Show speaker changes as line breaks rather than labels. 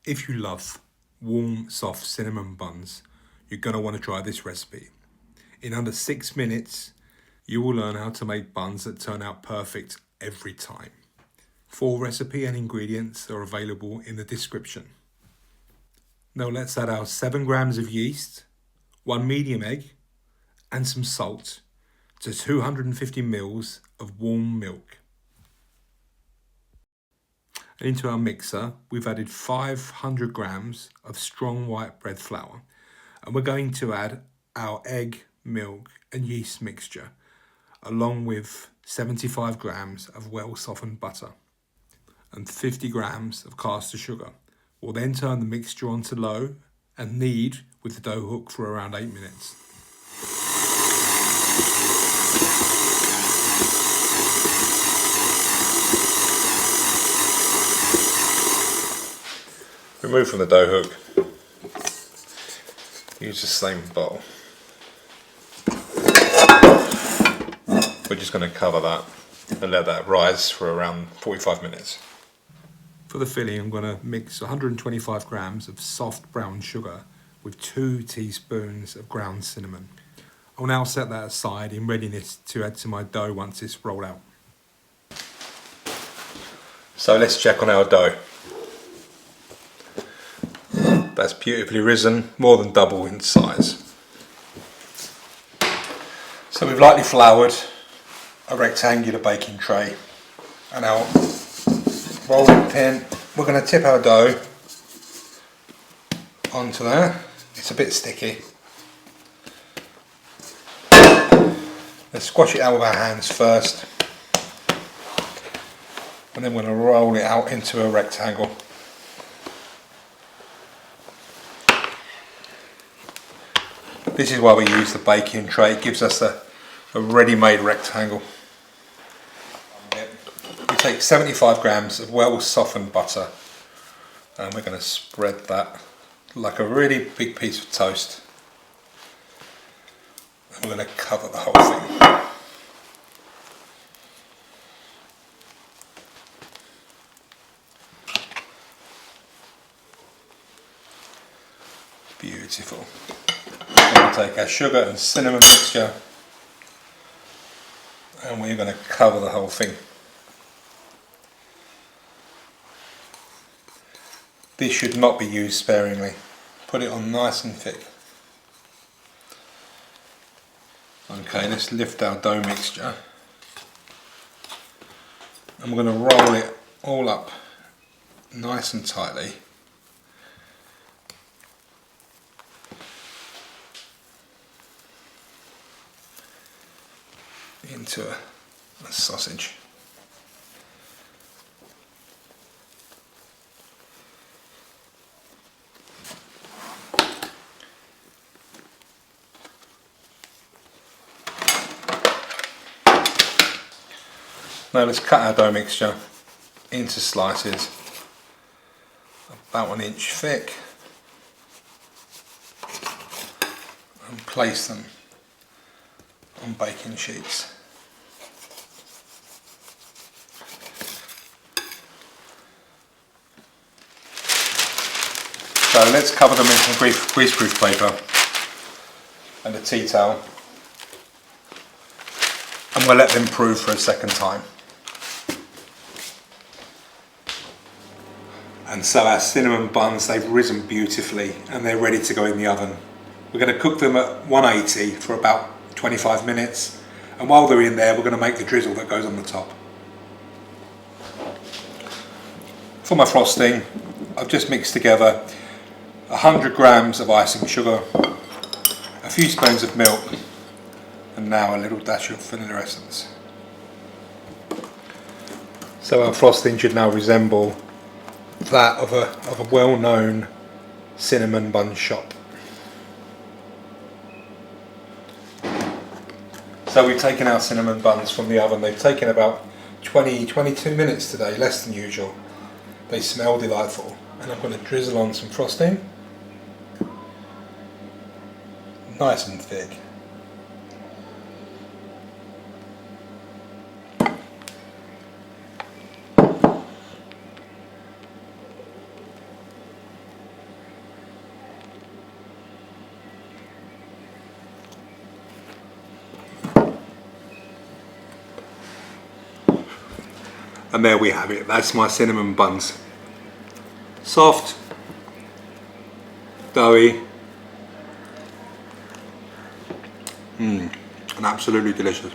If you love warm, soft cinnamon buns, you're going to want to try this recipe. In under 6 minutes, you will learn how to make buns that turn out perfect every time. Full recipe and ingredients are available in the description. Now let's add our 7 grams of yeast, 1 medium egg, and some salt to 250 ml of warm milk. And into our mixer, we've added 500 grams of strong white bread flour, and we're going to add our egg, milk, and yeast mixture, along with 75 grams of well softened butter and 50 grams of caster sugar. We'll then turn the mixture on to low and knead with the dough hook for around 8 minutes. Remove from the dough hook. Use the same bowl. We're just going to cover that and let that rise for around 45 minutes. For the filling, I'm going to mix 125 grams of soft brown sugar with 2 teaspoons of ground cinnamon. I'll now set that aside in readiness to add to my dough once it's rolled out. So let's check on our dough. That's beautifully risen, more than double in size. So we've lightly floured a rectangular baking tray and our rolling pin. We're going to tip our dough onto there. It's a bit sticky. Let's squash it out with our hands first, and then we're going to roll it out into a rectangle. This is why we use the baking tray. It gives us a ready-made rectangle. We take 75 grams of well softened butter and we're going to spread that like a really big piece of toast. And we're going to cover the whole thing. Beautiful. We're going to take our sugar and cinnamon mixture and we're going to cover the whole thing. This should not be used sparingly. Put it on nice and thick. Okay, let's lift our dough mixture and we're going to roll it all up nice and tightly. Into a sausage. Now let's cut our dough mixture into slices about 1 inch thick and place them on baking sheets. So let's cover them in some greaseproof paper and a tea towel, and we'll let them prove for a second time. And so our cinnamon buns, they've risen beautifully and they're ready to go in the oven. We're going to cook them at 180 for about 25 minutes, and while they're in there we're going to make the drizzle that goes on the top. For my frosting, I've just mixed together 100 grams of icing sugar, a few spoons of milk, and now a little dash of vanilla essence. So our frosting should now resemble that of a well-known cinnamon bun shop. So we've taken our cinnamon buns from the oven. They've taken about 22 minutes today, less than usual. They smell delightful, and I'm going to drizzle on some frosting. Nice and thick. And there we have it. That's my cinnamon buns. Soft, doughy, and absolutely delicious.